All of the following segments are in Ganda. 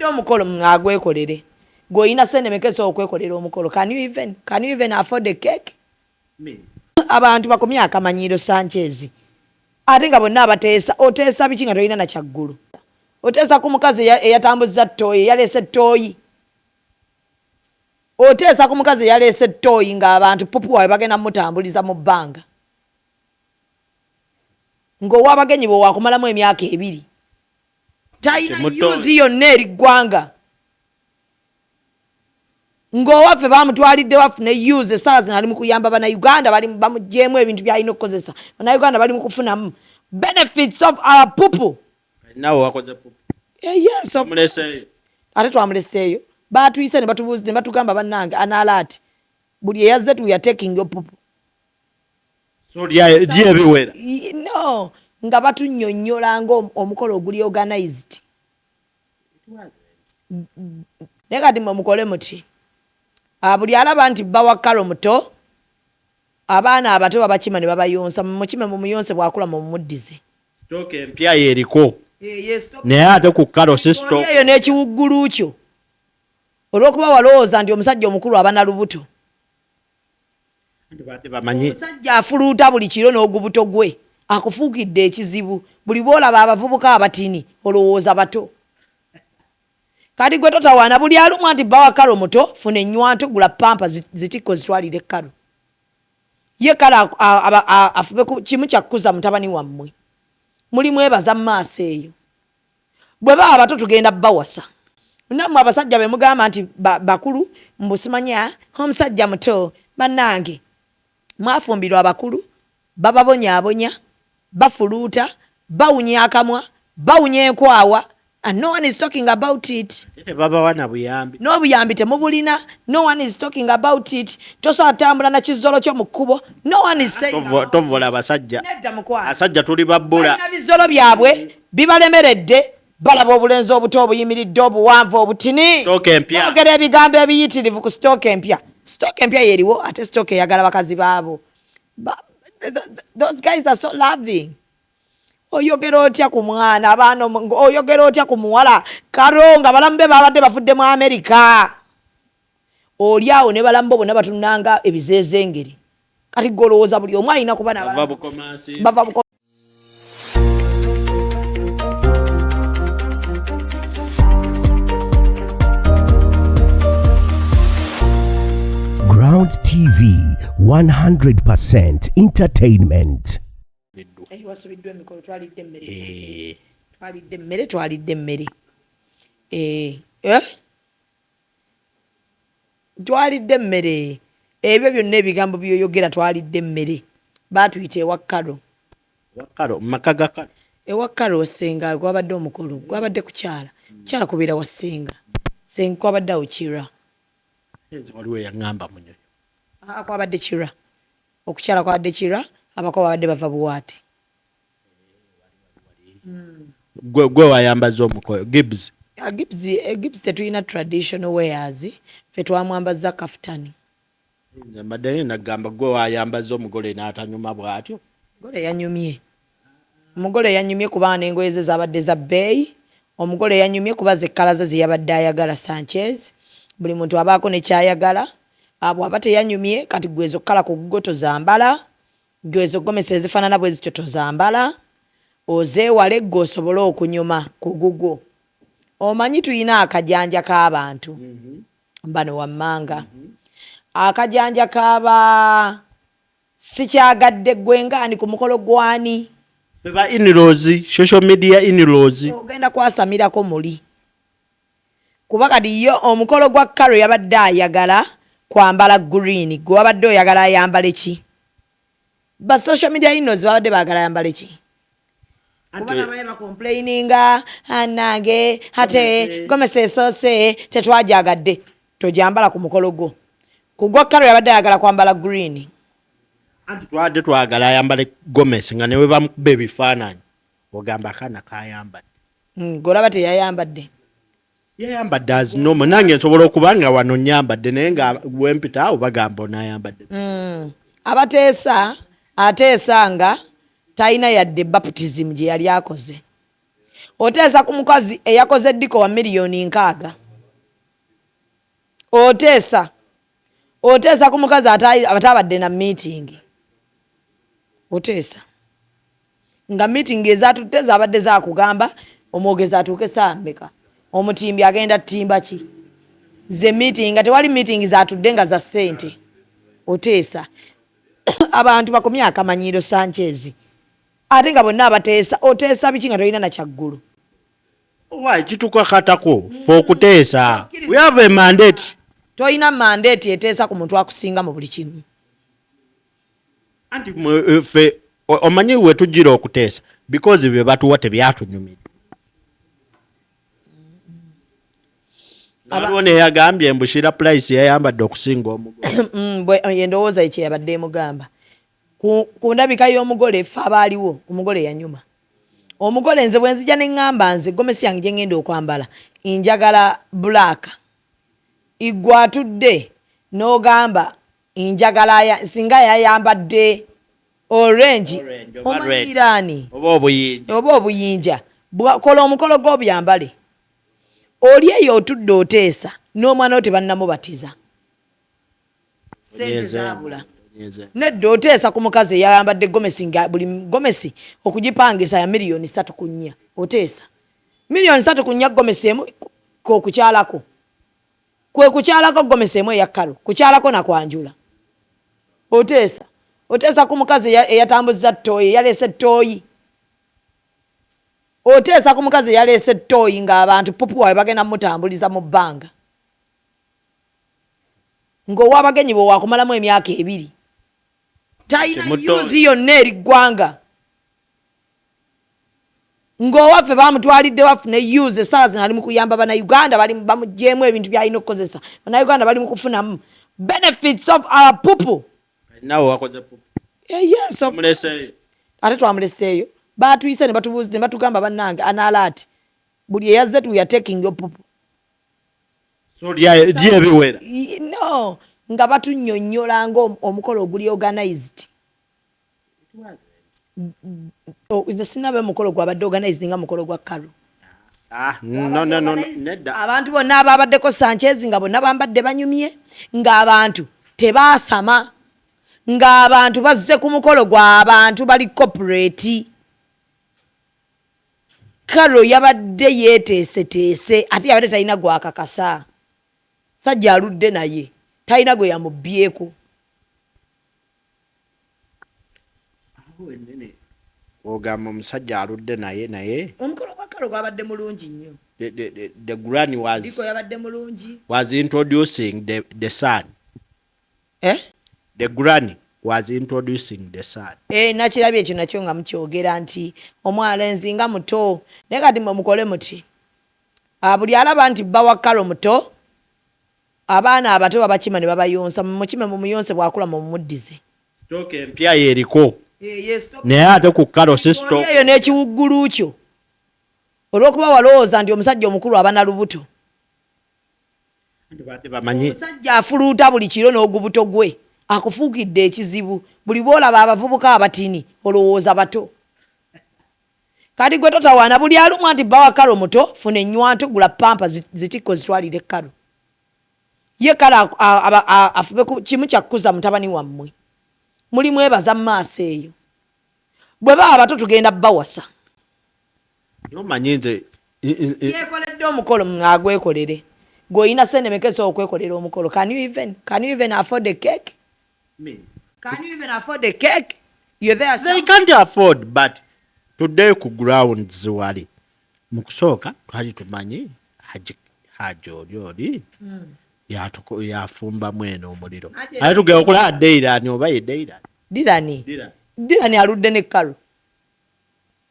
omukolo agwekolere goyina sene mekeso okwekolera omukolo. Can you even afford a cake? Abantu bakomya akamanyiro Sanchez ate nga bonna abateesa oteesa biki nga toyina na kyaggulu oteesa ku mukazi eyatambuza toyi yalese toyi oteesa ku mukazi yalese toyi nga abantu pupu wawe bagenda mutambuliza mu bbanga ng'owabagenyi bwe wakumalamu emyaka 2 tayina yuzi yonna eri ggwanga ng'owaffe bamutwalidde wafune yuzi essaawa zino ali mu kuyamba bannayuganda bamugyemu ebintu byalina okukozesa bannayuganda bali mu kufunamu benefits of our pupu nawe wakoze pupu yes ate twamuleseeyo batuyise ne batugamba bannange analaati buli eyazze tu ya taking your pupu so lyebiwera no nga batunnyonnyola ng'omukolo oguli organized naye kati mukole muti buli alaba nti bawa kalo muto abaana abato babakima ne babayonsa mukime mu muyonse bwakula mu muddize stock empya yeriko naye ate ku kalo si stock eyo n'ekiwuggulu kyo olw'okuba walowooza nti omusajja omukulu aba na lubuto omusajja afuluuta buli kiro n'ogubuto gwe akufuukidde ekizibu buli bwolaba abavubuka abatini olowooza bato kati gwe totawaana buli alumwa nti bawa kalo muto funa ennywanto gula pampa zitikko zitwalire kalo ye kalo afube kimu kyakkuza mutabani wammwe muli mwebaza mu maaso eyo bwe baba bato tugenda bawasa nammwe abasajja be mugamba nti bakulu mbusimanya omusajja muto bannange mwafumbirwa abakulu bababonyaabonya bafuluuta bawunya akamwa bawunya enkwawa and no one is talking about it. No buyambi temubulina. No one is talking about it. Tosa atambula na kizolo kyo mukubo. No one is saying. Tovola basajja. Asajja tuli babbula. Na bizolo byabwe bibalemeredde balaba obulenzi obuto obuyimiridde obuwanvu obutini. Stock empya. Ogera ebigambo ebiyitirivu ku stock empya. Stock empya yeriwo ate stock eyagala bakazi baabo. Those guys are so loving. Oyogera otya ku mwana abaana oyogera otya ku muwala karonga balambe babadde bafudde mu America oli awo ne balambo bonna batunanga ebizezengeri kati golowooza buli omu alina kuba bava Ground TV 100% entertainment. Wasubiddwa emikolo twalidde emmere twalidde emmere ebyo byonna ebigambo byoyogera twalidde emmere baatuyita ewakkalo mumaka ga kalo ewakkalo senga gwabadde omukolo gwabadde ku kyala kubeera wa senga kwabadde awo kira waliwo yaŋŋamba munyonyo kwabadde kira okukyala kwabadde kira abako babadde bava buwaate gwe wayambaza omukolo Gibbs tetulina traditional wears fe twamwambaza kafutani mbadde nagamba gwe wayambaza omugole n'atanyuma bw'atyo omugole yanyumye kuba n'engoye ze zabadde za bbeeyi omugole yanyumye kuba zekkala ze zeyabadde ayagala Sanchez buli muntu abaako nekyayagala bw'aba teyanyumye kati gwezo kkala ku gugo tozambala gwezo gomesa ezifaanana bwe zityo tozambala ozeewale gwe osobole okunyuma ku gugo omanyi tulina akajanja k'abantu bano wammanga akajanja k'aba sikyagadde gwengaani ku mukolo gwani beba inrozi social media inrozi ogenda kwasamirako muli kuba kati yo omukolo gwa Karo yabadde ayagala kwambala green gwe wabadde oyagala ayambale ki ba social media inrozi babadde baagala ayambale ki kubana baye complaininga anange hate gomesa esose tetwajagadde tojambala ku mukolo gwo kugwa Karo yabadde ayagala kwambala green anti twadde twagala ayambale Gomez nga newe bamukuba ebifaananyi ogamba akaana kayambadde golaba teyayambadde yayambadde azinomo nange nsobola okuba nga wano nyambadde naye nga wempita awo bagamba onayambadde ateesa nga talina yadde baptism gye yali akoze oteesa ku mukazi eyakoze eddiko wa miliyoni 6 oteesa ku mukazi atabadde na meeting oteesa nga meeting ezatutte zabadde zakugamba omwogezi atuuke saambeka omutimbi agenda ttimba ki ze meeting nga tewali meeting zatudde nga za ssente oteesa abantu bakomye akamanyiiro Sanchez ate nga bonna abateesa oteesa biki nga tolina na kyaggulu why kitukakatako for okuteesa we have a mandate tolina mandate eteesa ku muntu akusinga mu buli kimu anti ffe omanyi we tujjira okuteesa because bye batuwa tebyatunyumira waliwo neyagambye mbushira price yayambadde okusinga omugole endowooza ekyo yabadde emugamba ku ndabika y'omugole ffe abaaliwo omugole yanyuma omugole nze bwe nzija ne ŋŋamba nze gomesi yange gye ŋŋenda okwambala njagala black igwe atudde n'ogamba njagala singa yayambadde orange omanyiraani oba obuyinja kola omukolo gw'obuyambale oli eyo otudde oteesa n'omwana wo tebannamubatiza sente zaabula nedda oteesa ku mukazi eyayambadde gomesi nga buli gomesi okugipangisa ya miliyoni 3 ku 4 oteesa miliyoni 3 ku 4 gomesi emu kokukyalako kwe kukyalako gomesi emu eya kalo kukyalako nakwanjula oteesa ku mukazi eyatambuza ttooyi yaleese ttooyi oteesa ku mukazi yaleese ttooyi ng'abantu pupu wawe bagenda mutambuliza mu bbanga ng'owabagenyi bwe wakumalamu emyaka 2 talina yuzi yonna eri ggwanga ng'owaffe bamutwalidde wafune yuzi essaawa zino ali mu kuyamba bannayuganda bamugyemu ebintu byalina okukozesa bannayuganda bali mu kufunamu benefits of our pupu nawe wakoze pupu yes ate twamuleseeyo batuyise ne batugamba bannange analaati buli eyazze tuyatekinga opupu so lyebiwera no nga batunnyonnyola nga omukolo oguli organized nze sinabe mukolo gwabadde organized nga mukolo gwa kalo abantu bonna ababaddeko Sanchez nga bonna bambadde banyumye ng'abantu tebaasama ng'abantu bazze ku mukolo gw'abantu bali corporate kalo yabadde yeeteeseteese ate yabadde talina gwakakasa sajja aludde naye talina gwe yamubbyeko ogamba omusajja aludde naye omukolo gwa kalo gwabadde mulungi nnyo the granny yabadde mulungi was introducing the son the granny was introducing the son nakirabye ekyo nakyo nga mukyogera nti omwana enzinga muto naye kati mukole muti buli alaba nti bba wa kalo muto abaana abato babakima ne babayonsa mukime mumuyonse bwakula mumuddize stock empya yeriko naye ate ku kalo si stock eyo n'ekiwuggulu kyo olw'okuba walowooza nti omusajja omukulu aba na lubuto omusajja afuluuta buli kiro n'ogubuto gwe akufuukidde ekizibu buli bwolaba abavubuka abatini olowooza bato kati gwe totawaana buli alumwa nti bba wa kalo muto funa ennywanto gula pampa zitikko zitwalire kalo ye kale afube kimu kyakkuza mutabani wammwe muli mwebaza mu maaso eyo bwe baba bato tugenda bawasa nomanyi nze yekoledde omukolo agwekolere gweolina sente mekesa okwekolera omukolo can you even afford a cake? Can you even afford a cake? You're there, they can't afford, but today ku grounds wali mukusooka twali tumanyi haji oli yafumba mwene omuliro ate tugenda okulaba Deirani oba ye Deirani aludde ne kalo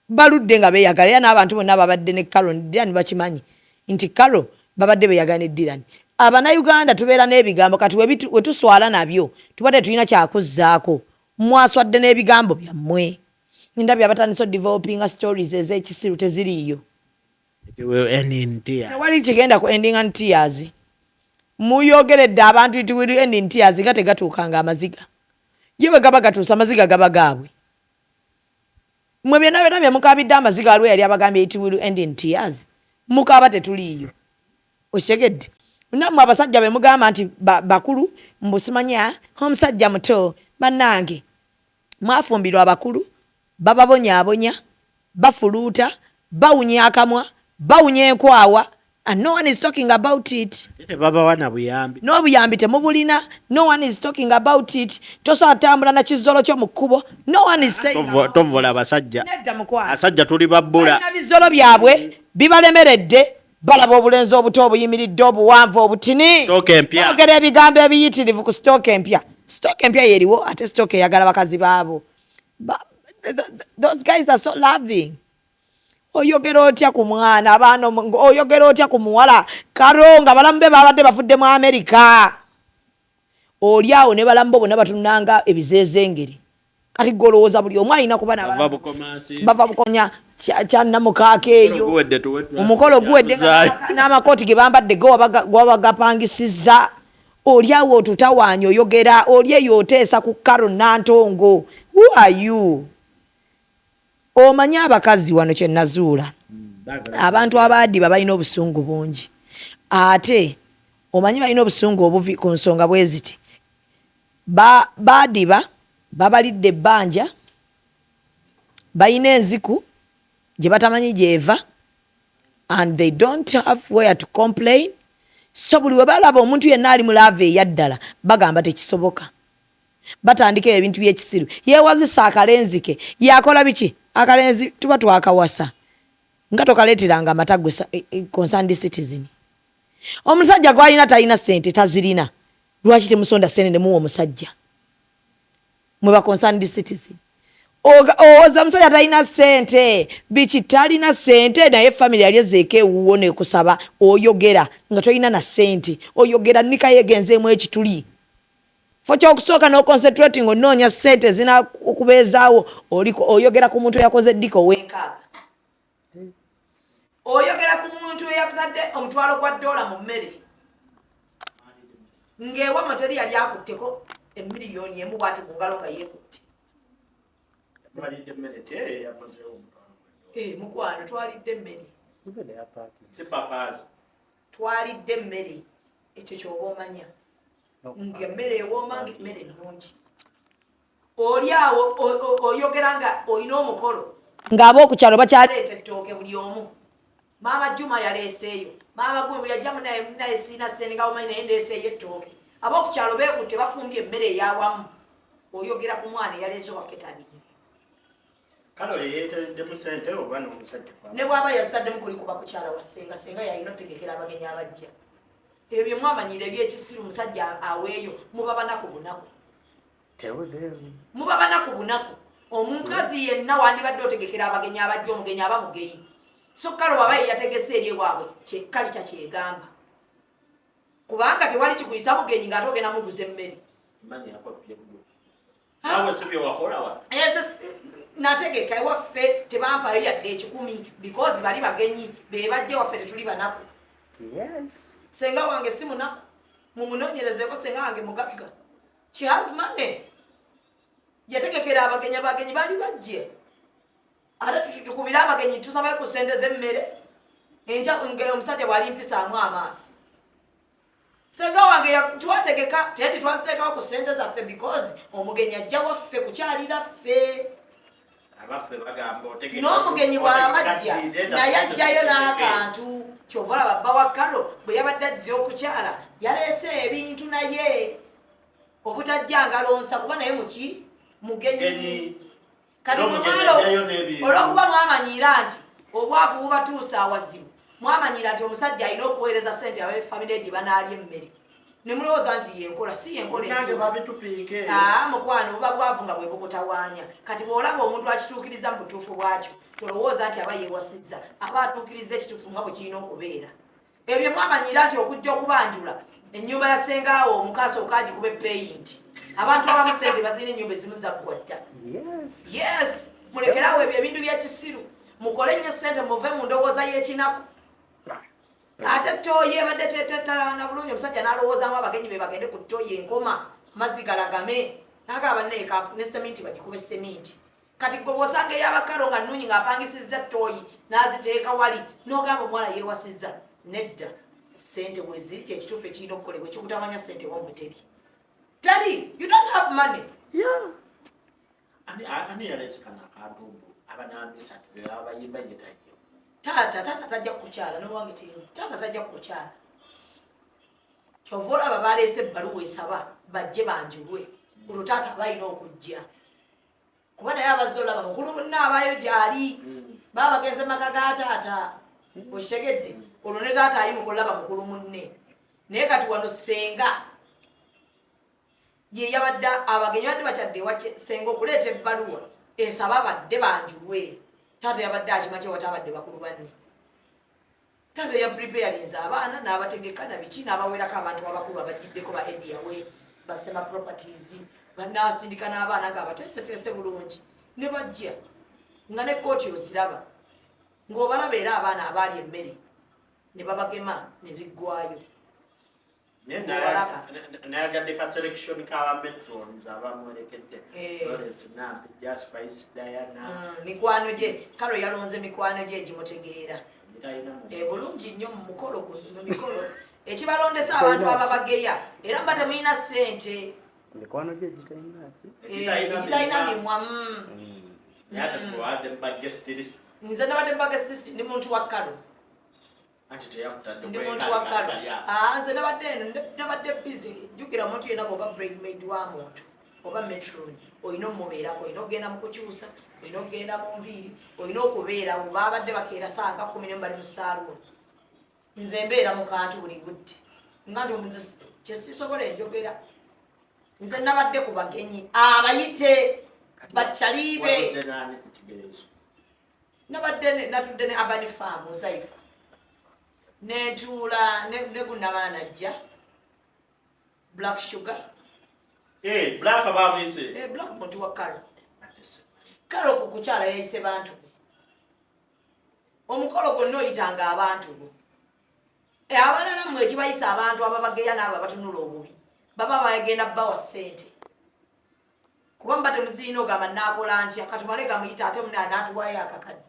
baludde nga beeyagala era n'abantu bonna babadde ne kalo Deirani bakimanyi nti kalo babadde beeyagala ne Deirani Abanayuganda tubeera n'ebigambo kati we tuswala nabyo tubadde tulina kyakuzzaako mwaswadde n'ebigambo byammwe ndabye abatandise developing stories ez'ekisiru teziriiyo tewali kigenda ku ending and tears muyogeredde abantu nti will end in tears nga tegatuukanga amaziga ye bwe gaba gatuusa amaziga gaba gaabwe mwe byonna bye mukabidde amaziga alwe yali abagambye it will end in tears mukaba tetuliyo oshegedde namwe abasajja be mugamba nti bakulu mbusimanya omusajja muto bannange mwafumbirwa abakulu bababonyaabonya bafuluuta bawunya akamwa bawunya enkwawa and no one is talking about it. Babawana buyambi. No buyambi temubulina. No one is talking about it. Tosa tambula na kizolo kyo mu kkubo. No one is saying. Tovola abasajja. Nedda mukwano. Asajja tuli babbula. Na bizolo byabwe bibalemeredde balaba obulenzi obuto obuyimiridde obuwanvu obutini. Stock empya. Ogera ebigambo ebiyitirivu ku stock empya. Stock empya yeriwo ate stock eyagala bakazi baabo. Those guys are so loving. Oyogera otya ku mwana abaana oyogera otya ku muwala karonga balambe babadde bafudde mu America oli awo ne balambo bonna batunanga ebizezengeri kati golowooza buli omu alina kuba baba bukonya kyanna mukaaka eyo omukolo guwedde n'amakooti ge bambadde gwabagapangisiza oli awo otutawaanya oyogera oli eyo oteesa ku karo nantongo. Who are you? Omanya abakazi wano kye nazuula abantu abaadiba balina obusungu bungi ate omanyi balina obusungu obuvi ku nsonga bwe ziti baadiba babalidde ebbanja balina enziku gye batamanyi gyeva and they don't have where to complain so buli we balaba omuntu yenna ali mu laava eyaddala bagamba tekisoboka batandika ebintu by'ekisiru yeewazisa akalenzi ke yakola biki akalenzi tuba twakawasa nga tokaleeteranga amata gwe concerned citizen. Omusajja gwalina talina ssente tazirina lwaki temusonda ssente ne muwa omusajja mwe ba concerned citizen. Oza omusajja talina ssente biki talina ssente naye family yali ezeeko ewuwo nekusaba oyogera nga tolina na ssente oyogera nika yegenzeemu ekituli focha okusooka no concentrating onoonya ssente zina okubeezaawo oyogera ku muntu yakoze ddiko w'enkaaga oyogera ku muntu eyatadde omutwalo gwa $1 mu mmere ng'ewa materi yali akutteko emiliyoni emu bwati mu ngalo nga yeekutte mukwano twalidde emmere twalidde emmere ekyo ky'oba omanya ng'emmere ewooma ng'emmere ennungi oli awo oyogera nga olina omukolo ng'ab'okukyalo bakyaleeta ettooke buli omu maama Juma yaleeseeyo maama gwe buli ajjamu naye siina ssente nga omanyi naye ndeeseeyo ettooke ab'okukyalo beekutte bafumbye emmere ey'awamu oyogera ku mwana eyaleese waketani ne bw'aba yazitaddemu kuli kuba kukyala wa ssenga senga yalina otegekera abagenyi abajja ebyo mwamanyire ebyekisiru musajja aweeyo muba banaku bunaku muba banaku bunaku omukazi yenna wandibadde otegekera abagenyi abajja omugenyi aba mugeyi so kale waba yategese eri ewaabwe kali kyakyegamba kubanga tewali kikuyisa mugenyi ng'ate ogenda muguza emmere nategeka ewaffe tebampayo yadde 10 because bali bagenyi be bajja waffe tetuli banaku senga wange si munaku mumunoonyerezeeko senga wange mugagga she has money yategekera abagenyi bali bajje ate tukubira abagenyi tusabayo ku ssente z'emmere enja omusajja bwali mpisaamu amaaso senga wange twategeka tedi twaziteekawo ku ssente zaffe because omugenyi ajja waffe kukyalira ffe n'omugenyi bw'abajja naye ajjayo n'akantu kyova olaba bba wa kalo bwe yabadde ajja okukyala yaleese ebintu naye obutajja ngalonsa kuba naye muki mugenyi kati mwemwalo olw'okuba mwamanyiira nti obwavu bubatuusa awazibu mwamanyiira nti omusajja alina okuweereza ssente ab'efamire gye banaalya emmere ne mulowooza nti yenkola si yenkola mukwano buba bwavu nga bwe bukutawaanya kati bw'olaba omuntu akituukiriza mu butuufu bwakyo tolowooza nti aba yeewasizza aba atuukiriza ekituufu nga bwe kirina okubeera ebyo mwamanyiira nti okujja okubanjula ennyumba ya sengaawo omukaasi okagikuba epeyinti abantu abamu ssente bazina ennyumba ezimu zaggwa dda yes mulekerawo ebyo ebintu byekisiru mukole nnyo ssente muve mu ndowooza y'ekinaku ate ttooyi ebadde tetalana bulungi omusajja n'alowoozaamu abagenyi be bagende ku ttooyi enkoma amazzi galagame n'agaba neekaafu ne seminti bagikube seminti kati gwe bw'osanga ey'abakalo nga nnungi ng'apangisizza ttooyi n'aziteeka wali n'ogamba omuwala yeewasizza nedda ssente bwe ziri kyekituufu ekirina okukolebwa ekyokutamanya ssente wammwe teri you don't have money. Ani yalesekana akantu abanamisa abayimba nyetayo taata tajja kukukyala n'owange teri taata tajja kukukyala kyova olaba baleese ebbaluwa esaba bajje banjulwe olwo taata balina okujja kuba naye abazze olaba mukulu munne abaayo gy'ali baba bagenze maka ga taata okitegedde olwo ne taata ayimuka olaba mukulu munne naye kati wano senga ye yabadde abagenyi badde bakyadde ewa senga okuleeta ebbaluwa esaba badde banjulwe taata yabadde akima kyewata abadde bakulu banne taata ya preparinza abaana n'abategeka na biki n'abawerako abantu abakulu abagiddeko ba ediawe basema properties banasindika n'abaana ng'abateeseteese bulungi ne bajja nga ne kooti oziraba ng'obalaba era abaana abaali emmere ne babagema ne biggwayo nayagadde ka selection k'aba metrons abamwerekedde Lawrence Nampi, Spice, Diana mikwano gye kalo yalonze mikwano gye egimutegeera bulungi nnyo mu mukolo guno mikolo ekibalondesa abantu ababageya era mba temulina ssente mikwano gye gitalina mimwa nze nabadde mbagesisi ndi muntu wa kalo ndi muntu wa kalo nze nabadde bize jjukira omuntu yenna bwoba bridemaid wa muntu oba metron olina omubeerako olina okugenda mu kukyusa olina okugenda mu nviiri olina okubeerawo babadde bakeera sanga 10 bali mu saaluuni nze mbeera mu kantu buli budde nga nti nze kyesisobola enjogera nze nabadde ku bagenyi abayite bakyaliibe nabadde natudde ne Urban Farm Zaifa netuula ne gunnamala najja Black Sugar Black abamuyise Black muntu wa kalo ku kukyala yayise bantu omukolo gonna oyitanga abantu bo abalala mmwe ekibayisa abantu ababageya n'abo abatunula obubi baba bagenda bawa ssente kuba mba temuziina ogamba naakola ntya katumale gamuyita ate muna anaatuwaayo akakadde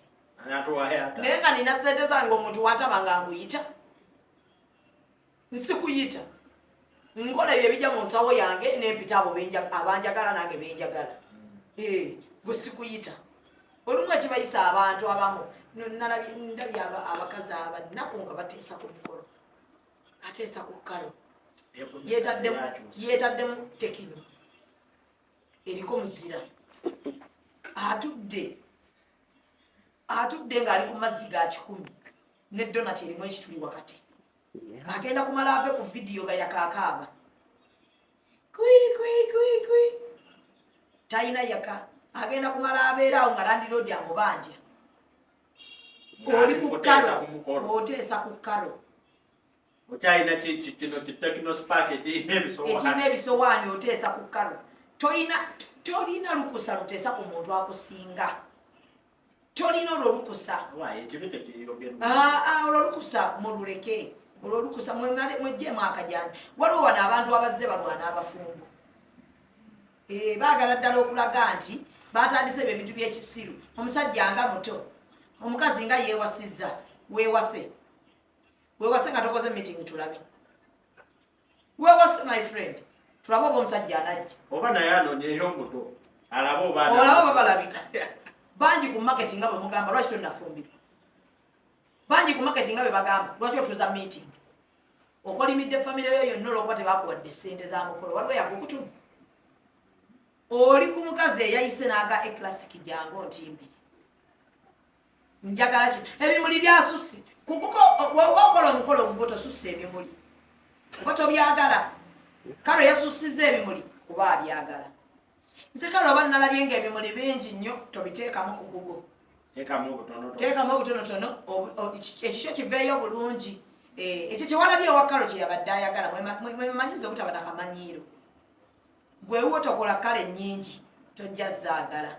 naye nga nina ssente zange omuntu watama nga nkuyita nsikuyita nkola ebyo ebijja mu nsawo yange nempita abo abanjagala nange benjagala gwe sikuyita olumu ekibayisa abantu abamu ndabye abakazi abanaku nga bateesa ku mikolo ateesa ku kalo yeetaddemu tekino eriko muzira atudde ng'ali ku mazzi ga 10 ne donati erimu ekituli wakati agenda kumala ave ku vidiyo ga yakakaaba kwi talina yaka agenda kumala abeeraawo nga landiroodi amubanja oli ku kalo oteesa ku kalo okyalina kino kitekino spark ekirina ebisowaani oteesa ku kalo tolina lukusa luteesa ku muntu akusinga tolina olwo lukusa olwo lukusa mululeke olwo lukusa mwejjeemu akajanja waliwo wano abantu abazze balwana abafumbo baagala ddala okulaga nti batandise ebyo ebintu by'ekisiru omusajja nga muto omukazi nga yeewasizza weewase nga tokoze meeting tulabe weewase my friend tulabe oba omusajja anajja oba naye anoonyeyo muto olaba oba balabika bangi ku marketing nga bwemugamba lwaki tonafumbirwa bangi ku marketing nga bwe bagamba lwaki otuuza meeting okolimidde famire yo yonna olwokuba tebakuwadde ssente za mukolo waliwo yakukutumu oli ku mukazi eyayise n'aga eklasiki jangu ntimbiri njagala ki ebimuli byasusse okola omukolo omugo tosusse ebimuli oba tobyagala kalo yasussiza ebimuli kuba abyagala nze kale oba nalabye nga ebimuli bingi nnyo tobiteekamu ku gugo teekamu obutonotono ekisyo kiveeyo bulungi ekyo kyewalabye ewa kalo kyeyabadde ayagala mwemanyiza obutaba nakamanyiiro bwewo tokola kale nnyingi tojja zaagala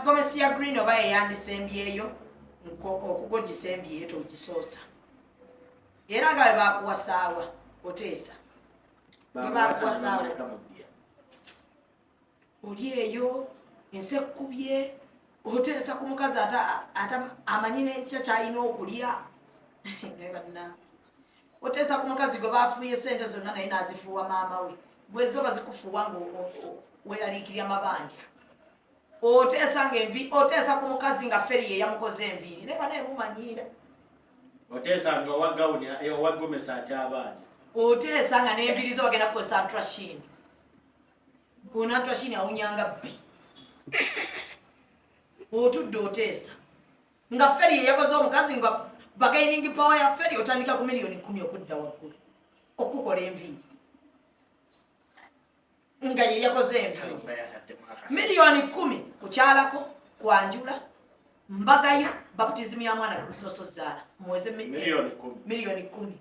gomesi ya green oba yeyandisembyeyo okugogisembyeyo togisoosa era nga bwe bakuwasaawa oteesa bwe bakuwasaawa oli eyo ensekubye oteesa ku mukazi ata amanyine kyalina okulya nebanna oteesa ku mukazi gwe bafuuye sente zonna naye nazifuuwa maama we gwezi oba zikufuuwa nga weraliikirya mabanja oteesa ku mukazi nga feri yeyamukoze enviiri neba naye mumanyiira oteesa nga owagawuni owagomesa aky'abaana oteesa nga n'enviiri zo bagenda kukozesa antrashini ono antrashini awunyanga bbi otudde oteesa nga feri yeyakoze omukazi nga bagainingi power ya feri otandika ku miliyoni 10 okudda waggulu okukola enviiri nga yeyakoze enviiri miliyoni 10 kukyalako kwanjula mbagayo baptizimu ya mwana kusoso zaala mweze miliyoni 10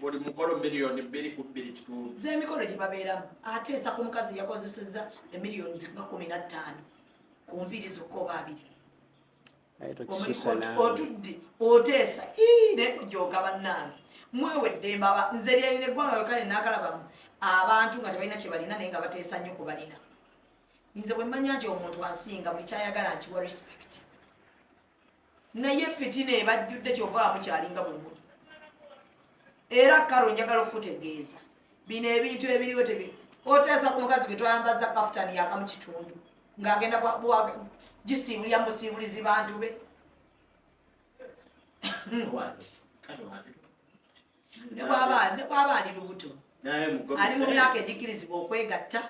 buli mukolo miliyoni 2 kitundu z'emikolo gye babeeramu ateesa ku mukazi yakozesezza emiliyoni 15 ku nviiri zokka oba 2 otudde oteesa nekujooga bannange mweweddembe nze lyalina eggwanga yokale nakalabamu abantu nga tebalina kye balina naye nga bateesa nnyo ku balina nze bwe mmanya nti omuntu asinga buli kyayagala nkiwa respect naye fitina ebajjudde kyovaamu kyalinga bwe muli era karo njagala okukutegeeza bino ebintu ebiriwo oteesa ku mukazi gwe twayambaza kafutani yaka mu kitundu ng'agenda gisiibulya musiibulizi bantu be ne bw'aba ali lubuto ali mu myaka egikirizibwa okwegatta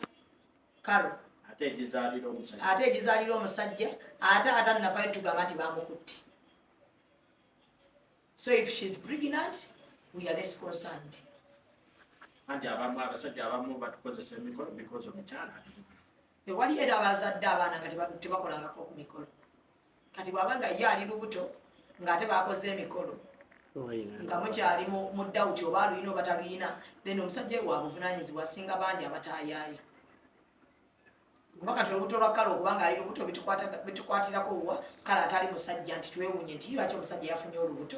karo ate egizaalira omusajja ate atannavayo tugamba nti bamukutte so if she's pregnant we are less concerned anti abasajja abamu batukozesa emikolo because omukyala ewali era abazadde abaana nga tebakolangako ku mikolo kati bw'abanga ye ali lubuto ng'ate bakoze emikolo nga mukyali mu dawuti oba aluyina oba taluyina then omusajja we wabuvunaanyizibwa asinga bangi abatayaayo kuba kati olubuto lwa kale okubanga ali lubuto bitukwatirako wa kale atali musajja nti twewunye nti lwaki omusajja yafunye olubuto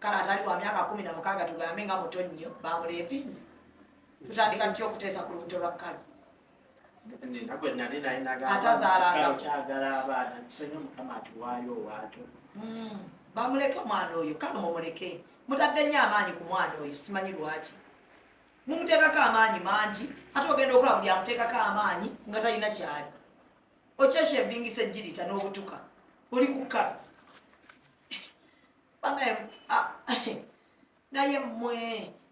kale atali wa myaka 16 tugambe nga muto nnyo bamula empinzi tutandika tutya okuteesa ku lubuto lwa kale atazaala abaana kisenye mukama atuwaayo owaato bamuleke omwana oyo kale mumuleke mutadde nnyo amaanyi ku mwana oyo simanyi lwaki mumuteekako amaanyi mangi ate ogenda okola buli amuteekako amaanyi nga talina kyali okyesha evingisa ejjirita n'obutuka oli ku kale naye mmwe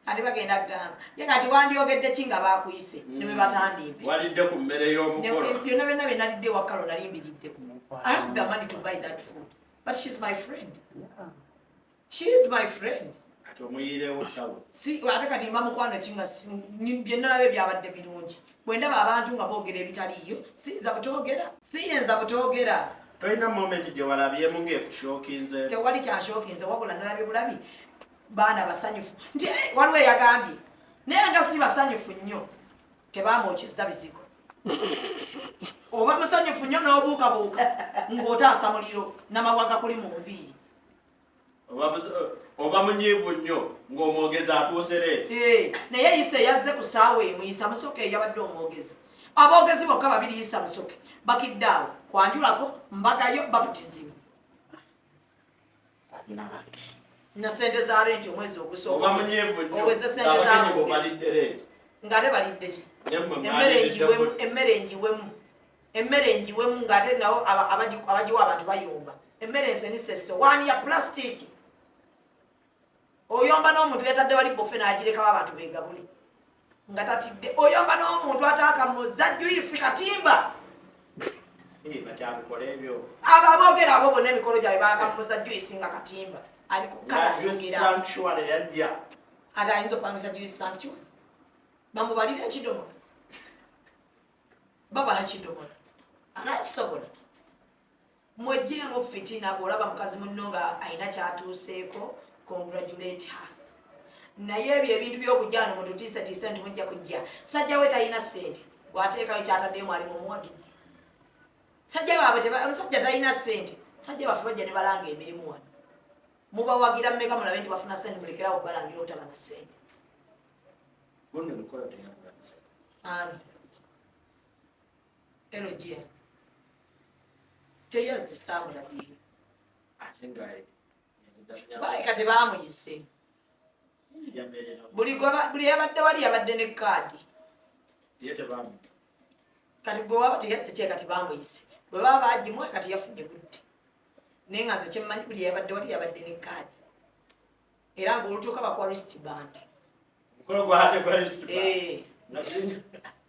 ati bagenda kugamba ye kati wandyogedde ki nga bakuyise ne bwe walidde ku mmere y'omukolo byonna byonna bye nalidde ewakalo nali mbiriddeko I have the money to buy that food but she's my friend she is my friend ati omuyirewo tawo ate kati mba mukwano kinga byennalabe byabadde birungi bwe ndaba abantu nga boogera ebitaliiyo siyinza butoogera tolina moment gye walabyemu ng'ekushokinze tewali kyanshookinze wabula nalabye bulabi baana basanyufu nti waliwo eyagambye naye nga si basanyufu nnyo tebamwokyeza bizigo oba musanyufu nnyo n'obuukabuuka ng'otaasa muliro n'amawaga kuli mu nviiri oba munyiivu nnyo ng'omwogezi atuuse leeti naye yise yazze ku saawa emu yisa musoke yabadde omwogezi aboogezi bokka babiri yisa musoke bakidde awo kwanjulako mbagayo baputizimu na sente za renti omwezi ogusooka oweze sente zaabogezi ng'ate balidde ki emmere enjiwemu ng'ate nawo abagiwa abantu bayomba emmere ensenise sowaani ya plastic oyomba n'omuntu yatadde wali bofe n'agirekawo abantu begabuli nga tatidde oyomba n'omuntu ataakamuza juyisi katimba abo aboogera abo bonna emikolo gyabwe baakamuza juyisi nga katimba ali ku kala ayogera ate ayinza okupangisa juyisi sanctuary bamubalira ekidomola babala kidomola anakisobola mwejjeemu fitina bw'olaba mukazi munno nga alina kyatuuseeko congratulate her naye ebyo ebintu by'okujja no muntu tiisetiise nti mujja kujja sajja we talina ssente bw'ateekayo kyataddemu ali mu muwagimu sajja baabwe omusajja talina ssente sajja baffe bajja ne balanga emirimu wano mubawagira mmeka mulabe nti bafuna ssente mulekerawo okubalangira obutaba na ssente ani erogia teyazisa mulabire atengaye kati bamuyise buli yabadde wali yabadde ne kaadi kati gwe waba teyazze kye kati bamuyise bwe baba bagimuwa kati yafunye budde naye nga nze kyemmanyi buli yabadde wali yabadde ne kaadi era ng'olutuuka bakuwa wristband.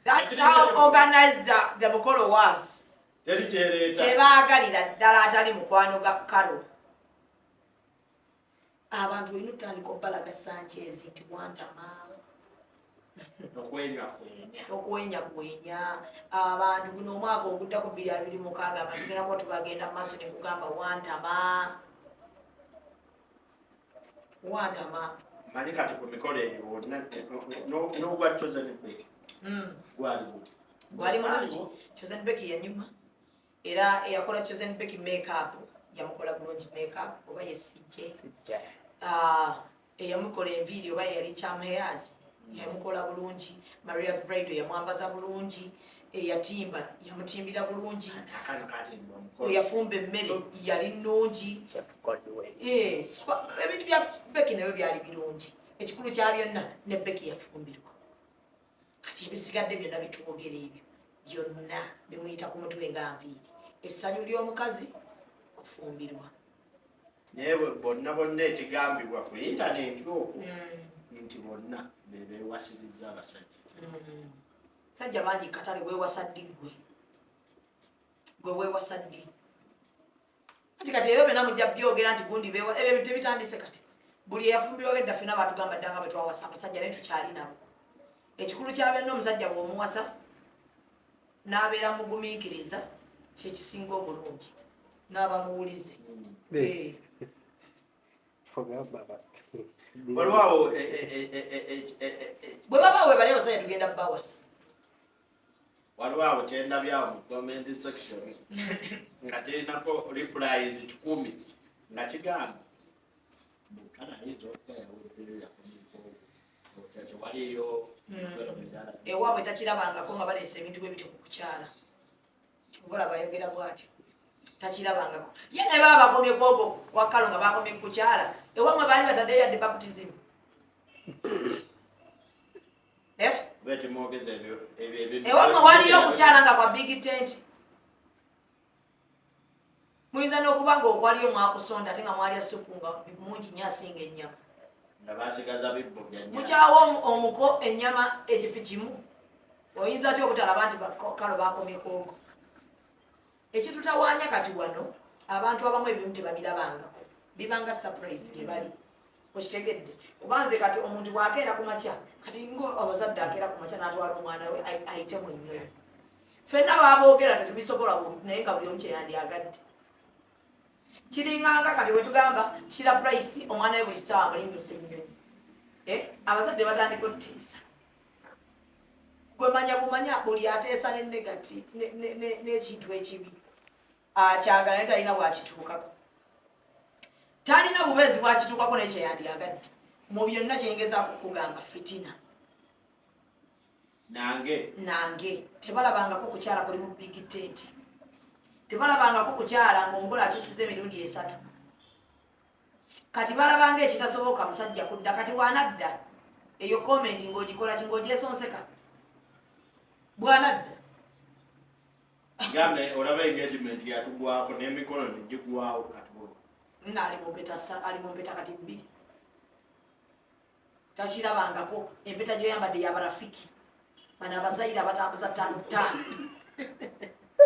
That's how organized the mukolo was. Tebaagalira ddala atali mukwano ga kalo. Abantu olina otandika obbalaga Sanchez nti wantama. Okwenyakwenya. Abantu guno omwaka oguddako 2026 abantu tugenda kuba tubagenda mu maaso ne kugamba wantama. Wantama. Manyi kati ku mikolo egyo n'ogwa Chosen Beck gwali mulungi. Chosen Beck yanyuma era eyakola Chosen Beck makeup yamukola bulungi makeup oba yesijje eyamukola enviiri oba yali Charm Hairs yamukola bulungi. Maria's Bridal yamwambaza bulungi. Eyatimba yamutimbira bulungi. Eyafumba emmere yali nnungi. Ebintu bya Becky nabyo byali birungi. Ekikulu kya byonna ne Becky yafumbirwa. Kati ebisigadde byonna bitwogera ebyo byonna bimuyita ku mutwe nga nviiri. Essanyu ly'omukazi kufumbirwa. Naye bonna ekigambibwa ku intaneti okwo nti bonna beewasiriza abasajja. Sajja bangi katale weewasaddi gwe weewasaddi. Kati ebyo byonna mujja byogera nti gundi ebyo tebitandise kati. Buli eyafumbirwa wedda ffenna baatugamba ddanga bwe twawasa abasajja naye tukyali nabo. Ekikulu kya byonna omusajja bw'omuwasa n'abeera mugumiikiriza kyekisinga obulungi n'aba muwulize. Olwawo bwe baba we bali abasajja tugenda bawasa. Waliwo kyendabyawo mu comment section nga kirinako replies 10 nga kigamba mukana hizo waliyo ewaabwe takirabangako nga baleese ebintu bwe bityo ku kukyala. Kikuvola bayogera bw'atyo takirabangako. Ye naye baba bakomye kwogo wakalo nga bakomye ku kukyala ewamwe baali bataddeyo yadde baptism. Ewamwe waliyo okukyala nga kwa big tent. Muyinza n'okuba nga okwaliyo mwakusonda ate nga mwalya supu nga mungi nnyo asinga ennyama. Mukyawo omuko ennyama ekifi kimu. Oyinza atya obutalaba nti kalo bakomye kwogo. Ekitutawaanya kati wano abantu abamu ebimu tebabirabangako. Bibanga surprise gye bali. Okitegedde kubanze kati omuntu bw'akeera ku makya kati ngo abazadde akeera ku makya n'atwala omwana we ayite mu nnyonyi. Ffenna baaboogera tetubisobola naye nga buli omu kyeyandyagadde. Kiringanga kati we tugamba Shira Price omwana we buli ssaawa amulinnyisa ennyonyi. Abazadde batandika otteesa. Gwe manya bumanya buli ateesa n'ekintu ekibi akyagala naye talina bwakituukako. Talina bubeezi bwakituukako n'ekyeyandyagadde. Mu byonna kyengeza kugamba fitina. Nange tebalabangako kukyala kuli mu big tent. Tebalabangako kukyala ng'omugole akyusiza emirundi 3. Kati balabanga ekitasoboka musajja kudda kati bwanadda eyo comment ng'ogikola kingogyesonseka bwanadda. Gambe olaba engagement yatugwako n'emikono negigwawo katulo. Ali mu mpeta kati 2. Takirabangako empeta gyoyambadde yabarafiki. Bano abazaire abatambuza 5.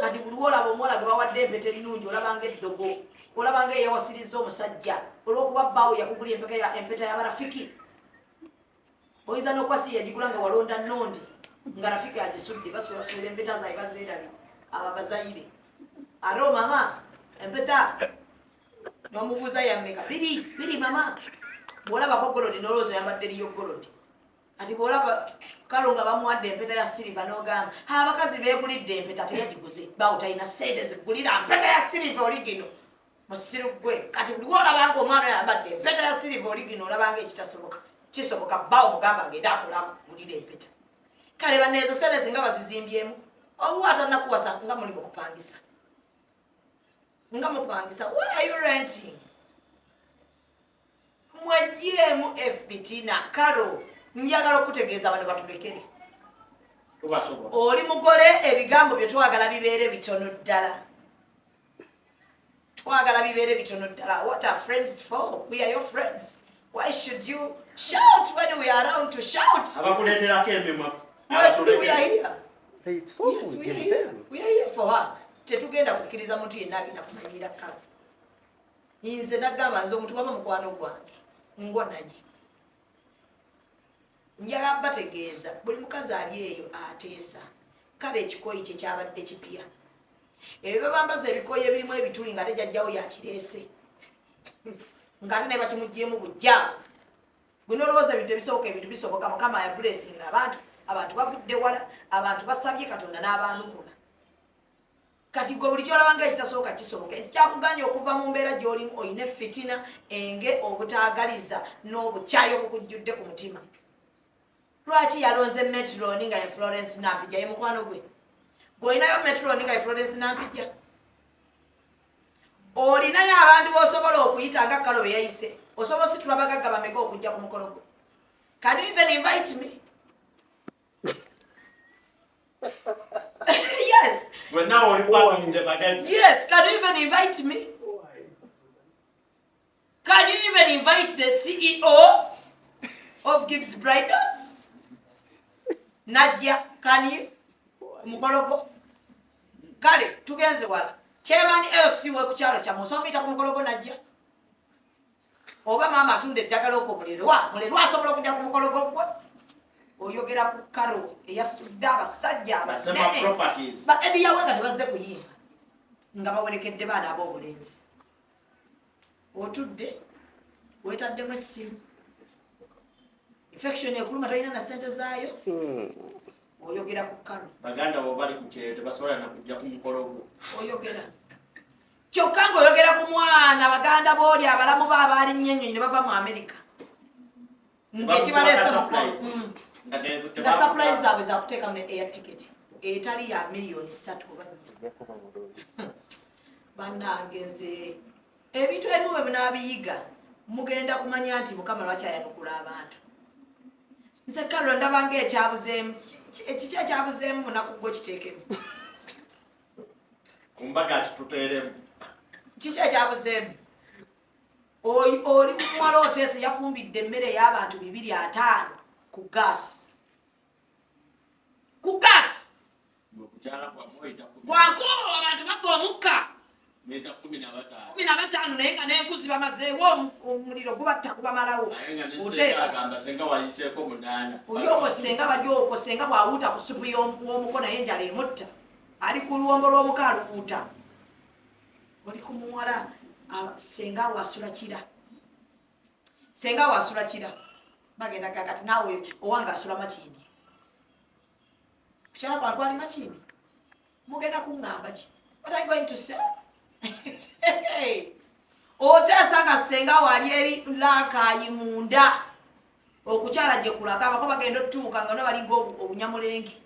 Kati buli olaba omuwala gwe bawadde empeta ennungi olabanga eddogo. Olabanga eyawasiriza omusajja olw'okuba bbaawo yakugula empeta y'abarafiki. Oyinza n'okwasi yagigula nga walonda nnondi nga rafiki agisudde basuulasuula empeta zaabwe bazeerabye abo abazaire. Alo mama empeta n'omubuuza yammeka 2 mama. Bw'olabako golodi n'olowooza oyambadde liyo golodi. Kati bw'olaba kalo nga bamuwadde empeta ya siliva n'ogamba abakazi beegulidde empeta teyagiguze bbaawo talina ssente zigulira mpeta ya siliva oligino musiru gwe. Kati buli olabanga omwana oyambadde empeta ya siliva oligino olabanga ekitasoboka kisoboka bbaawo mugamba ngenda akulakulira empeta. Kale banneezo sente singa bazizimbyemu obuwa atannakuwasa nga muli mu kupangisa. nga mupangisa. Why are you renting? Mwajjemu efitina kalo njagala okutegeeza bano batulekere. Oli mugole ebigambo bye twagala bibeere bitono ddala. Twagala bibeere bitono ddala. What are friends for? We are your friends. Why should you shout when we are around to shout? Abakuleeterako emimwa. We are here. Yes, we are here. We are here for her. Tetugenda kukkiriza muntu yenna agenda kumanyira kalo. Nze nagamba nze omuntu baba mukwano gwange. Ngonaje. Njagala bategeeza buli mukazi ali eyo ateesa. Kale ekikoyi kye kyabadde kipya. Ebyo bambaza ebikoyi ebirimu ebituli nga tejjajjawo yakireese. Ngate ne bakimuggyemu bujja. Bino olowooza ebintu ebisoboka ebintu bisoboka Mukama ya blessing abantu bavudde wala abantu basabye Katonda n'abaanukula. Kati gwe buli kyolabanga ekitasoboka kisoboka. Ekyakuganya okuva mu mbeera gy'olimu oyina fitina enge obutaagaliza n'obukyayi obukujjudde ku mutima. Lwaki yalonze Metroni nga ya Florence Nampijja ye mukwano gwe? Gw'olinayo Metroni nga ya Florence Nampijja? Olinayo abantu b'osobola okuyita nga Kalo bwe yayise? Osobola ositula bagagga bameka okujja ku mukolo gwe? Can you even invite me? Yes. Well, now we're parking the bagage. Yes, can you even invite me? Can you even invite the CEO of Gibbs Bridals? Nadia, can you? Mukologo. Kale, tugenze wala. Chairman LC we kuchalo cha musomita ku mukologo Nadia. Oba mama atunde eddagala okobulirwa, mulirwa asobola okujja ku mukologo gwe. Oyogera ku Karo eyasudde abasajja abanene. Ba edi yawe nga tebazze kuyimba nga bawerekedde baana ab'obulenzi. Otudde weetaddemu essimu. Infection ekuluma talina na ssente zaayo. Oyogera ku Karo. Baganda bo bali ku kyeyo tebasobola na kujja ku mukologo. Oyogera. Kyokka ng'oyogera ku mwana baganda booli abalamu ba abaali nnyennyonyi ne bava mu America. Ng'ekibaleese mukolo. Nga surprise zaabwe za kuteeka mu air ticket etali ya miliyoni 3 oba 4. Bannange nze ebintu ebimu bwe binaabiyiga mugenda kumanya nti Mukama lwaki ayanukula abantu. Nze Kalo ndabanga ekyabuzeemu ekiki ekyabuzeemu munaku gwo kiteekemu. Kumbaga kituteeremu. Kiki ekyabuzeemu? Oli muwala oteese yafumbidde emmere y'abantu 250 ku gaasi. Ku gaasi. Gwanko abantu bafa omukka. Meta 15. 15 naye nga n'enkuzi bamazeewo omuliro gubatta kubamalawo. Oteesa agamba senga wayiseeko 8. Olyoko senga balyoko senga bwawuuta ku supu y'omuko naye enjala emutta. Ali ku luwombo lw'omukaaluwuuta. Oli ku muwala senga wasula kira. Senga wasula kira. Bagenda kakati naawe owanga asula makindi. Kukyala kwa kwali makindi. Mugenda kuŋŋamba ki? What are you going to say? Oteesa nga senga wali eri laakaayi munda. Okukyala gye kulaga abako bagenda otuuka nga balinga obunyamulenge.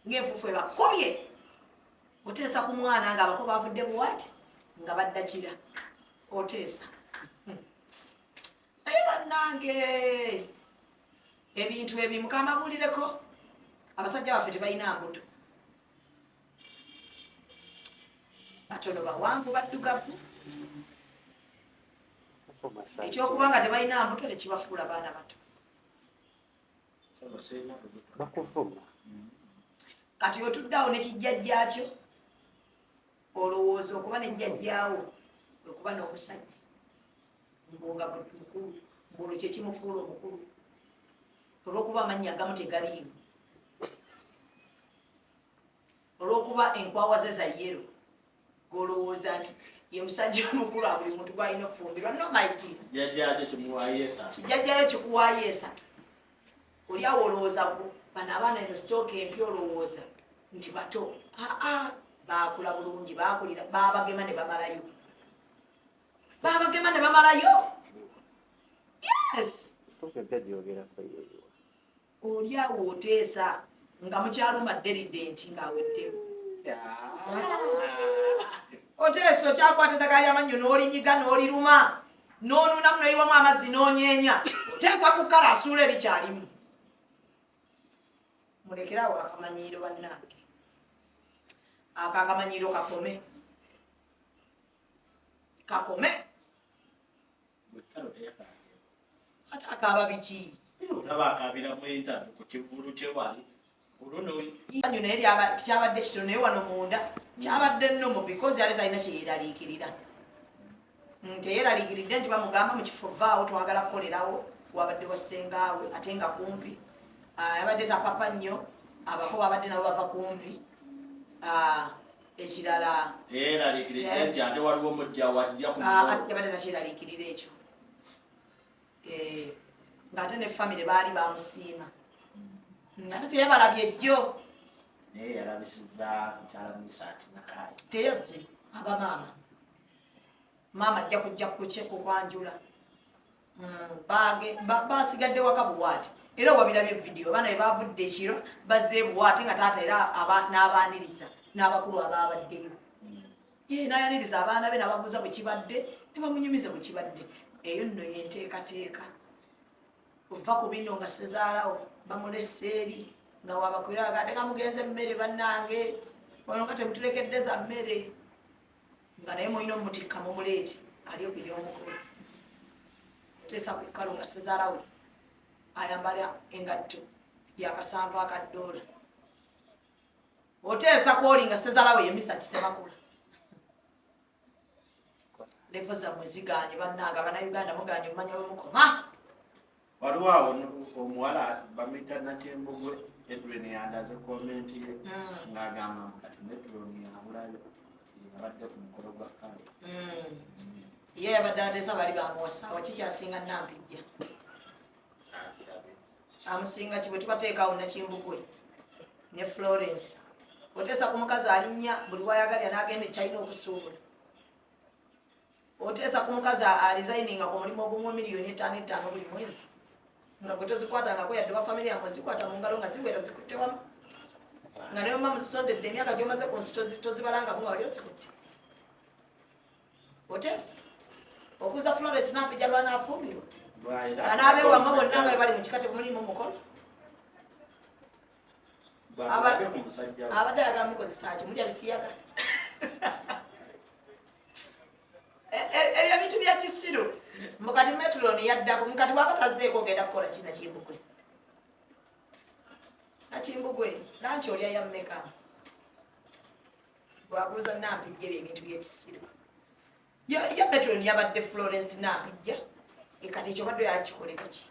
Ng'enfuufu ebakobye. Oteesa ku mwana nga abako bavudde buwati nga badda kira. Oteesa. Naye bannange ebintu ebimu kambabuulireko abasajja baffe tebalina mbuto. Batono bawanvu baddugavu. Ekyokuba nga tebalina mbuto tekibafuula baana bato. Kati otuddeawo ne kijjajjaakyo olowooza okuba ne jjajjaawo okuba n'omusajja mbunga mukulu ng'olwo kye kimufuula omukulu olw'okuba amannya agamu tegaliimu olw'okuba enkwawa ze za yero ng'olowooza nti ye musajja omukulu a buli muntu gw'alina okufumbirwa no maiti kijjajjayo kikuwaayo 3 oli awo olowooza bano abaana eno sitooka empya olowooza nti bato baakula bulungi baakulira baabagema ne bamalayo. Babagema ne bamalayo. Yes. Oli awo oteesa nga mukyaluma deridenti ng'aweddemu. Oteso kyakwata eddagala ly'amannyo n'olinyiga n'oliruma n'onuna munoyiwamu amazzi n'onyeenya oteesa kukala asuula erikyalimu mulekerawo akamanyiiro bannange ako akamanyiiro kakome ate akaaba biki anyo naye kyabadde kito naye wano munda kyabadde nnomo because yali talina kyeyeraliikirira teyeraliikiridde nti bamugamba mu kifo vaawo twagala kukolerawo wabadde wassengaawe ate nga kumpi yabadde tapapa nnyo abako babadde nabo bava kumpi ekirala yabadde nakyeraliikirira ekyo ng'ate ne famire baali bamusiima ate teyabalabye ejjo naye yalabisiza mukyala musaati nakaye teyazze abamaama maama ajja kujja kukwanjula basigadde waka buwaati era wabirabye vidiyo abaana bwe bavudde ekiro bazze buwaati nga taata era n'abaaniriza n'abakulu ababaddeyo ye nayaniriza abaana be nababuuza bwe kibadde ne bamunyumiza bwe kibadde eyo nno yenteekateeka ova ku bino nga sezaalawo bamulese eri nga wabakwira agadde nga mugenze emmere bannange ono nga temutulekedde za mmere nga naye mulina omutikka mumuleeti ali okuya omukulu teesa ku kkalu nga sezaalawe ayambala engatto yakasanvu akadoola oteesa kwoli nga sezaalawe yemisa kisemakula levo zammwe ziganye bannange abannayuganda muganye omumanya bwemukoma waliwo awo omuwala bamuyita Nakyembugwe Edwin yandaze komenti ye ng'agamba kati Metron yabulayo yabadde ku mukolo gwa kale ye yabadde ateesa bali bamuwasaawa kikyasinga Nampijja amusinga kibwe tubateekawo Nakyembugwe ne Florence oteesa ku mukazi alinnya buli wayagalya n'agenda ekyalina okusuubula oteesa ku mukazi alizayininga ku mulimu ogumwe $5,000 buli mwezi nga gwe tozikwatangako yadde wa famire yamwe zikwata mu ngalo nga ziwera zikutte wamu nga naye mma muzisondedde emyaka gy'omaze ku nsi tozibalangamu wali ozikutte oteesa okuza Florence Nampijja lwanaafumbirwa nga n'abeewamwe bonna nga bali mu kika temulimu mukono abadde ayagala mukozesa ki mulya bisiyagala ebyo bintu bya kisiru mukati Metron yaddako mukati wakatazzeeko ogenda kukola ki Nakimbugwe lanki olya ya mmeka bwabuuza Nampijja ebintu byekisiru ya Metron yabadde Florence Nampijja kati ekyo badde yakikolera ki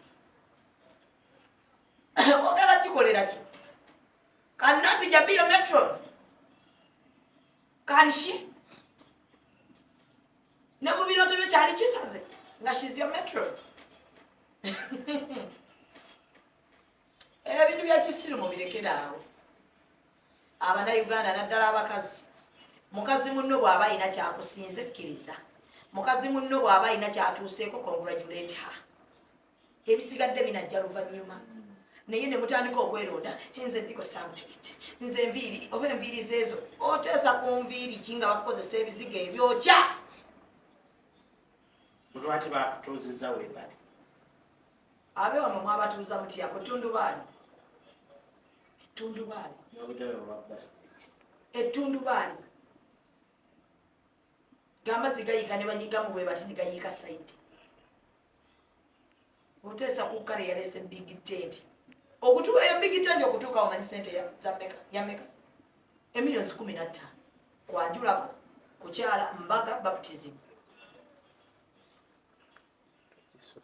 ogala kikolera ki kan Nampijja be your Metron can she ne mu birooto byo kyali kisaze nga she's your Metron ebintu bya kisiru mubirekera awo Abannayuganda naddala abakazi mukazi munno bw'aba alina kyakusinze kkiriza mukazi munno bw'aba alina kyatuuseeko congratulate her ebisigadde binajja luvannyuma naye ne mutandika okweronda nze ndiko samtegete nze enviiri oba enviiri zeezo oteesa ku nviiri ki nga bakukozesa ebiziga ebyokya lwaki batutuuzizza weebali abewamwe mwabatuuza mutyako ettundubaali gamazzi gayiika ne banyigamu bwe bati ne gayiika saidi oteesa ku kkale yaleese big tent okutuuka eyo big tent okutuuka omanyi sente ya meka $15,000 kwanjulako kukyala Mbaga baptism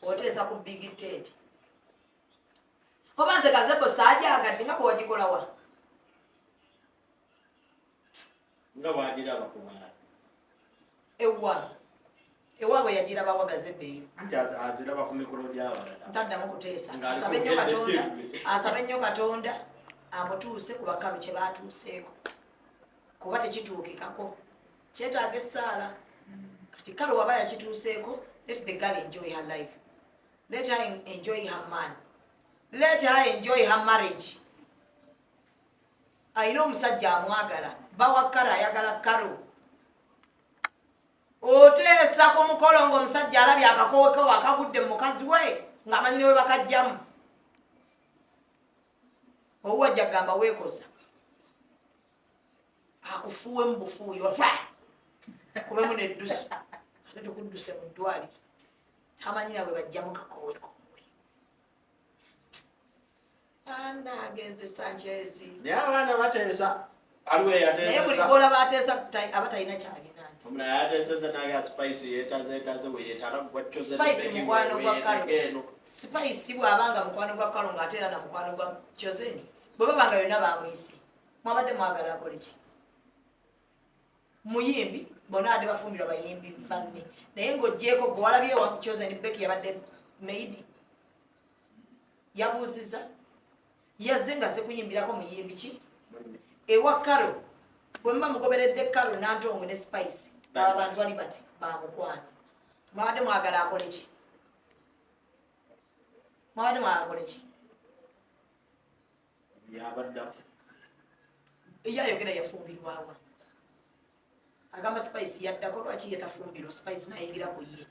oteesa ku big tent oba nze gazebo saajagadde nga bwe wagikolawa nga bwagiraba kumala ewaabwe yagiraba wa gazebo eyo anti aziraba ku mikolo gy'abalala ntaddamu kuteesa asabe nnyo Katonda amutuuse ku bakalu kye baatuuseeko kuba tekituukikako kyetaaga essaala kati kale waba yakituuseeko let the girl enjoy her life let her enjoy her man let her enjoy her marriage ayina omusajja amwagala bawa karo ayagala karo oteesa ku mukolo ng'omusajja alabye akakowekowe akagudde mu mukazi we ng'amanyi ne we bakajjamu owajja gamba weekoza akufuuwemu bufuuyo kubemu neddusu ate tukudduse mu ddwaliro tamanyi nabwe bajjamu kakowekowe anagenze Sanchez naye abaana bateesa aliwo naye buli gola bateesa aba talina kyalina omulala yateeseza naga spice yeetazeetaze we yeetala Spice mukwano gwa Kalo. Spice bw'abanga mukwano gwa Kalo ng'ate era na mukwano gwa Chozeni bwe babanga yonna bamuyise mwabadde mwagala akole ki muyimbi bonna adde bafumbirwa bayimbi banne naye ng'oggyeko gwe walabye wa Chozeni Becky yabadde maidi yabuuziza yazze nga ze kuyimbirako muyimbi ki ewa Kalo bwe muba mugoberedde Kalo Nantongo ne Spice aba bantu bali bati bamukwano mwabadde mwagala akole ki mwabadde mwagala akole ki yabaddako yayogera yafumbirwawa agamba Spice yaddako lwaki yetafumbirwa Spice nayingira ku ye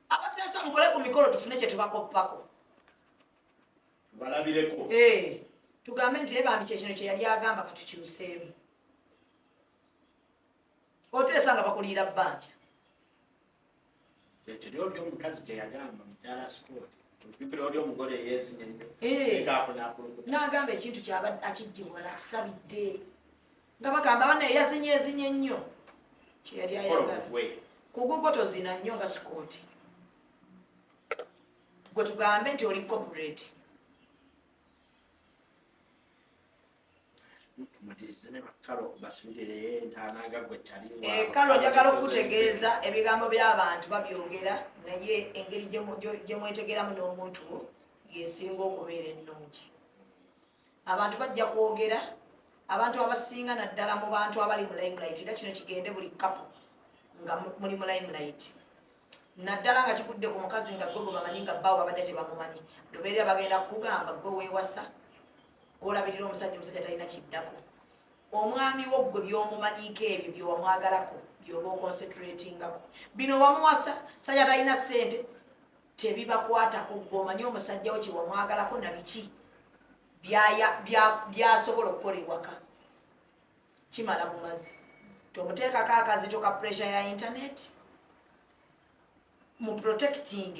abateesa mukole ku mikolo tufune kye tubakoppako balabireko tugambe nti ebambi kyekino kye yali agamba katukyuseemu oteesa nga bakuliira bbanja ekiri oli omukazi gye yagamba mukyala Scott olupipira oli omugole yeezinye nnyo n'agamba ekintu kyabadde akijjibwala akisabidde nga bagamba bana yazinyeezinye ennyo kye yali ayagala ku gugwo tozina nnyo nga Scott gwe tugambe nti oli corporate Kalo njagala okutegeeza ebigambo by'abantu babyogera naye engeri gye mwetegeramu n'omuntu yesinga okubeera ennungi abantu bajja kwogera abantu abasinga naddala mu bantu abali mu limelight era kino kigende buli kapo nga muli mu limelight naddala nga kigudde ku mukazi nga gwe bamanyi nga bbaawo babadde tebamumanyi lubeerera bagenda kukugamba gwe weewasa olabirira omusajja talina kiddako omwami wo gwe by'omumanyiiko ebyo byewamwagalako byoba oconcentratingako bino wamuwasa sajja talina ssente tebibakwatako gweomanyi omusajjawo kyewamwagalako na biki byasobola okukola ewaka kimala bumazi tomuteekako akazito ka pressure ya internet mu protecting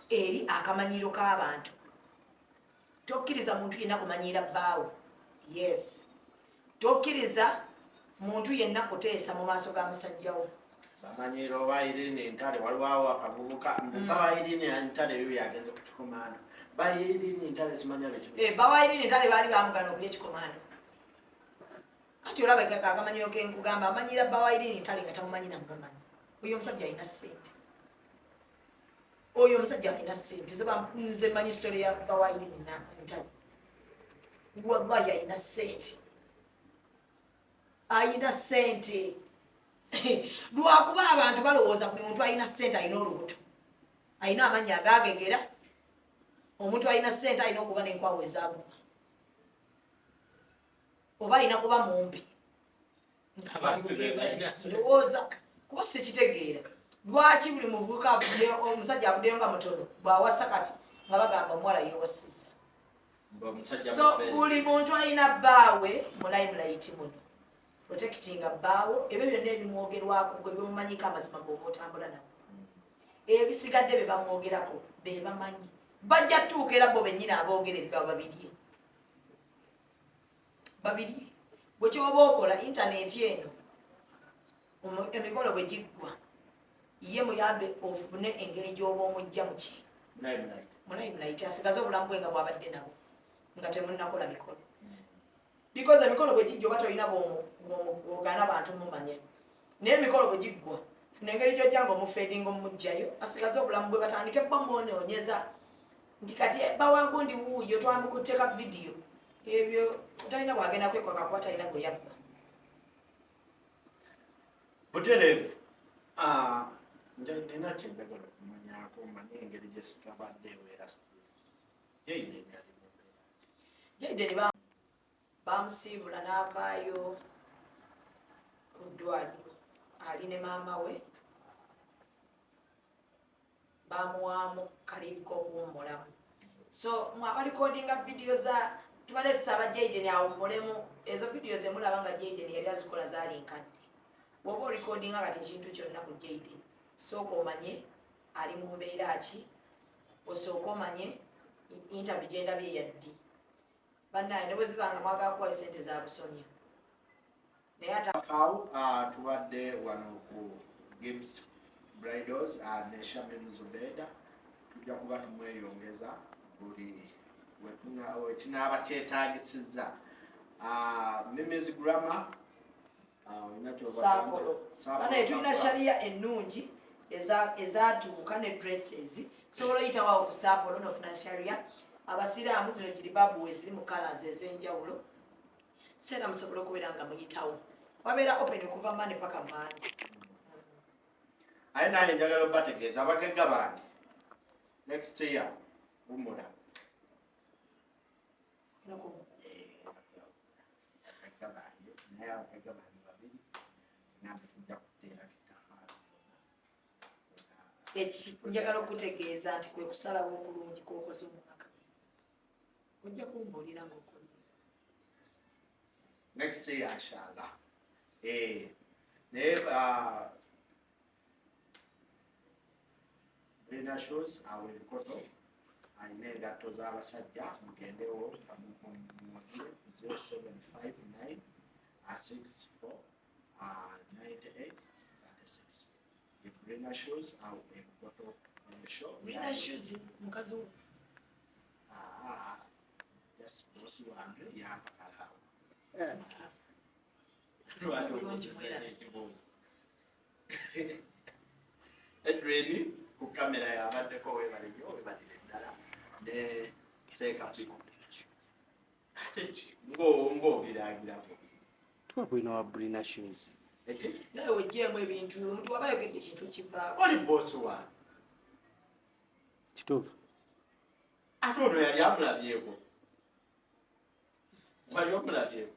eri akamanyiro k'abantu tokkiriza muntu yenna kumanyiira bbaawo yes tokkiriza muntu yenna kuteesa mu maaso ga musajjawo bamanyiro oba Irene Ntale waliwo akavubuka bawa Irene Ntale eyo yagenze ku kikomando ba Irene Ntale simanya beki bawa Irene Ntale baali bamugana okulya ekikomando anti olaba akamanyiro ke nkugamba amanyira bawa Irene Ntale nga tamumanyi namumanyi oyo omusajja alina ssente oyo omusajja alina ssente nze manyi story ya bawa Irene Ntale wallahi alina ssente ayina ssente lwakuba abantu balowooza buli muntu alina ssente alina olubuto alina amannya agagegera omuntu alina ssente alina okuba n'enkwawo ezaguba oba alina kuba mumpi lowooza kuba sikitegeera lwaki buli muvubuka omusajja avuddeyo nga mutono bw'awasa kati nga bagamba omuwala yeewasiza so buli muntu alina bbaawe mu limelight muno protectinga bbaawo ebyo byonna ebimwogerwako gwe bimumanyiko amazima g'oba otambula nabo ebisigadde be bamwogerako be bamanyi bajja tuuka era bo bennyini aboogera ebigabo babiri bwe kyoba okola intaneti eno emikolo bwe giggwa ye muyambe ofune engeri gy'oba omujja muki mu limelight asigaze obulamu bwe nga bwabadde nabo nga temunnakola mikolo because emikolo bwe gijja oba tolina bwogaana abantu mumanya naye emikolo bwe giggwa funa engeri gyojja nga omufeedinga omumugjayo asigaze obulamu bwe batandike bamunoonyeza nti kati bawagundi wuuyo twamukutteka vidiyo ebyo talina bwagenda kwekwaka kuba talina gwe yabba butereevu nina kyembagala okumanyako manye engeri gyesitabadde eweera Jaden bamusiibula n'avaayo ku ddwaliro ali ne maama we bamuwaamu kalivu k'okuwummulamu. So mwaba recordinga video za tubadde tusaba Jayden awummulemu ezo video ze mulaba nga Jayden yali azikola zaali nkadde. Bw'oba orecordinga kati ekintu kyonna ku Jayden sooka omanye ali mu mbeera ki, osooka omanye interview gyendabye yaddi. Bannaye ne bwe zibanga mwagala kuwayo ssente za busonya. Naye Kaw tubadde wano ku Gibbs Bridals ne Shamim Zubeda tujja kuba tumweyongeza buli wekinaaba kyetaagisizza. Mimi's Grammar Saapolo. Bannaye tulina sharia ennungi ezaatuuka ne dresses. Sobola oyitawo ku Saapolo n'ofuna sharia. Abasiraamu zino jiribabu eziri mu colours ez'enjawulo. Seera musobola okubeera nga muyitawo. Wabeera open okuva Monday paka Monday. Aye naye njagala obategeeza abagagga bange next year umula njagala okutegeeza nti kwe kusalawo okulungi kwokoze omwaka. Ojja kumbuulira ng'okolye. next year inshallah. Naye Brina shoes awebikoto ayina engatto z'abasajja mugendewo 0759 64 98 36. Brina shoes awebikoto show. Brina shoes mukazi wo. Yes, bosi wange yampakala. Edreni ku kamera yabaddeko webale nnyo webalire ddala ne seeka piko ng'ogiragirako twabwina wa Brina shoes eki naye wejjeemu ebintu omuntu waba ayogedde ekintu kivaako. oli bosi wange kituufu ate ono yali amulabyeko wali omulabyeko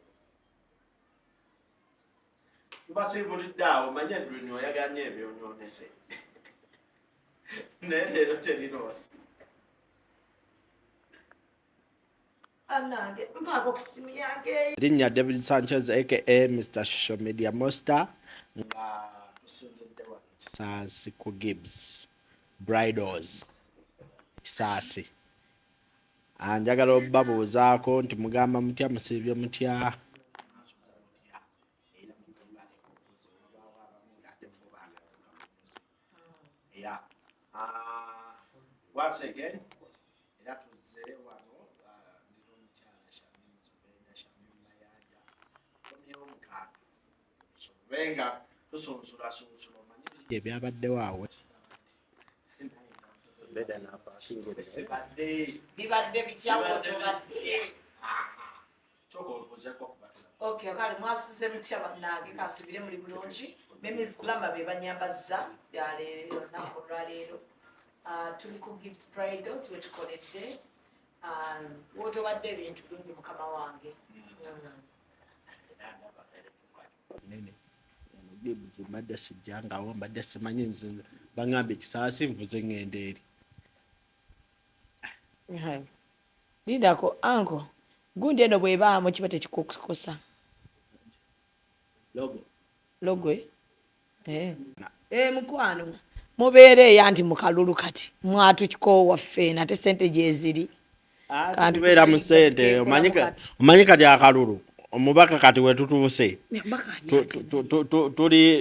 tubasiibulidde awo manye Edreni oyaganye ebyonyoonese naye leero teriroosi. Anange mpaako ku simu yange. Linnya David Sanchez aka Mr. Social Media Monster nga tusinzidde wano Kisaasi ku Gibbs Bridals Kisaasi. Njagala obabuuzaako nti mugamba mutya musiibye mutya? Once again, era tuzze wano ndino omukyala Shamim Zubeda Shamim Mayanja tomyewo mukaatu sobenga tusunsula omanyi ebyabaddewo awo Beda na parking Bibadde bityawo tobadde. Soko ozeko kubatula. Okay, kale mwasuze mutya bannange kasubire muli bulungi. Mimi's Glamour be banyambazza ya leero nako lwaleero. Tuli ku Gibbs Bridals wetukoledde. Wotobadde ebintu bingi mukama wange. Nene. Gibbs mbadde sijjangawo mbadde simanyi nze baŋŋambye Kisaasi nvuze ŋŋende eri. Lidako anko gundi eno bwebaamu kiba tekikukusa logwe mukwano mubeere eya nti mukalulu kati mwatukikoowa ffeena ate sente gyeziri Tubeera mu ssente omanyi kati akalulu omubaka kati wetutuuse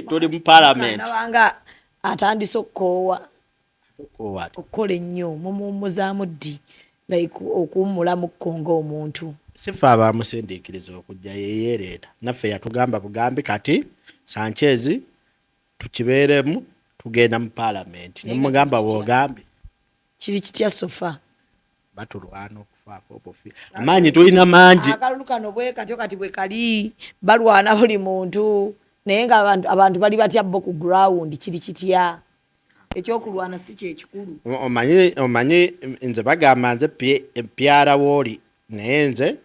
tuli mu parliament wanga atandise okukoowa okukola ennyo mumuwummuzaamu ddi like okuwummulamu kkonga omuntu sife abamusindiikiriza okujja yeyeereeta naffe yatugamba bugambi kati Sanchez tukibeeremu tugenda mu parliament nemugamba bw'ogambye kiri kitya sofa batulwana okufaako obufi amaanyi tulina mangi akalulu kano bwe katyo kati bwe kali balwana buli muntu naye nga abantu bali batya bo ku ground kiri kitya ekyokulwana si kyekikulu omanyi nze bagamba nze pyara wooli naye nze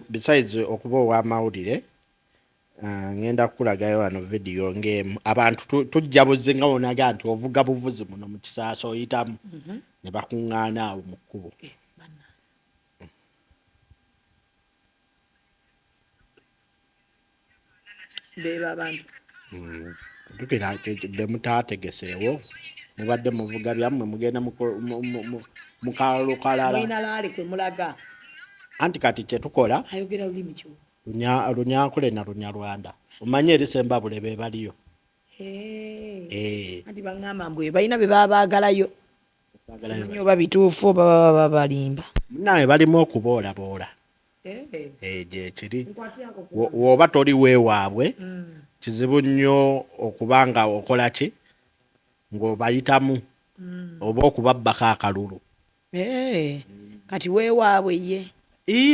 besides okuba ow'amawulire ngenda kukulagayo wano video ng'emu abantu tujjabuze nga wonaga nti ovuga buvuzi muno mu Kisaasi oyitamu ne bakuŋŋaana awo mu kkubo. Beeba abantu. Tukira be mutaategeseewo mubadde muvuga byammwe mugenda mu kalalo kalala. Mulina laali kwe mulaga. Anti kati kyetukola Ayogera lulimi ki? Lunyankole na Lunyarwanda. Omanye erisembabule be baliyo. Anti baŋŋamba mbwe balina be baba baagalayo. Simanyi oba bituufu oba baba balimba. Munnawe balimu okuboolaboola. Gyekiri. Woba toli weewaabwe kizibu nnyo okuba nga okola ki ng'obayitamu oba okubabbako akalulu. Kati weewaabwe ye.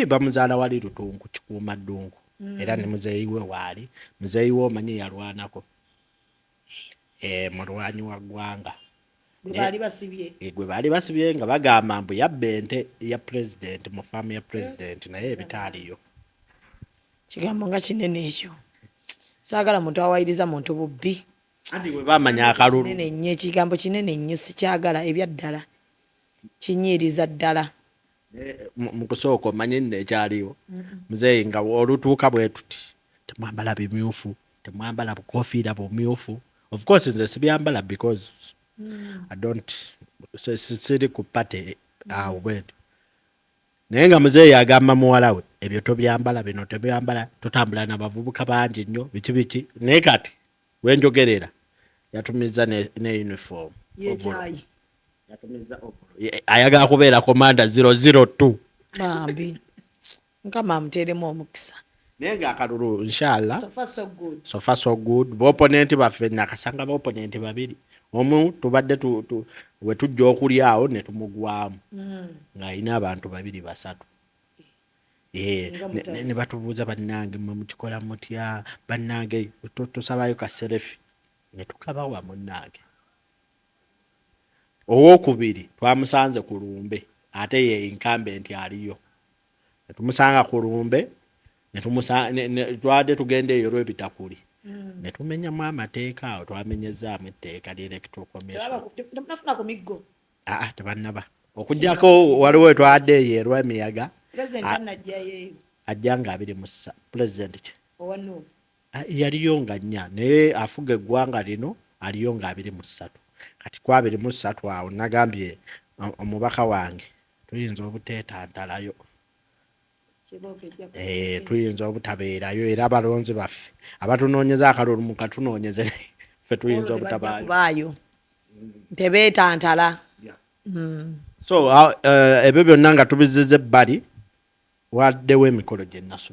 Bamuzaala wali Lutungu Kikuuma Ddungu era ne muzeeyi we waali. Muzeeyi we omanyi yalwanako mulwanyi wa ggwanga. Gwe baali basibye nga bagamba mbu yabba ente ya pulezidenti mu faamu ya pulezidenti naye ebitaaliyo. Kigambo nga kinene ekyo. Saagala muntu awayiriza muntu bubbi. Anti bwe bamanya akalulu. Kinene nnyo ekigambo kinene nnyo sikyagala ebya ddala. Kinyiiriza ddala. Mu kusooka omanye nno ekyaliwo. Muzeeyi nga olutuuka bwe tuti temwambala bimyufu, temwambala bukofiira bumyufu. Of course nze sibyambala because I don't siri ku pate awo bwetyo. Naye nga muzeeyi agamba muwala we ebyo tobyambala bino tobyambala totambula n'abavubuka bangi nnyo biki naye kati wenjogerera yatumiza ne uniform. Yatumiza ayagala kubeera komanda 002. Bambi. Nkama amuteeremu omukisa. Naye nga akalulu inshallah. So far so good. B'opponenti baffe nakasanga b'opponenti babiri. Omu tubadde we tujja okulya awo ne tumugwamu ng'alina abantu babiri basatu. Ne batubuuza bannange mmwe mukikola mutya bannange tusabayo ka selefi ne tukabawa munnange. Owookubiri twamusanze ku lumbe ate ye incumbent aliyo. Ne tumusanga ku lumbe twadde tugenda eyo Lwebitakuli. Ne tumenyamu amateeka awo twamenyezaamu etteeka ly'Electoral Commission. Nafuna ku miggo. Tebannaba. Okuggyako waliwo etwadde eyo erw'emiyaga. President anajjayo. Ajja nga 23 President ki? Owanu. Yaliyo nga 4 naye afuga eggwanga lino aliyo nga 23. Kati kwa 23 awo nagambye omubaka wange tuyinza obuteetantalayo. Tuyinza obutabeerayo era abalonzi baffe abatunoonyeza akalulu mu katunoonyeze ffe tuyinza obutabaayo. Tebeetantala. So ebyo byonna nga tubizizza ebbali waddewo emikolo gye nasu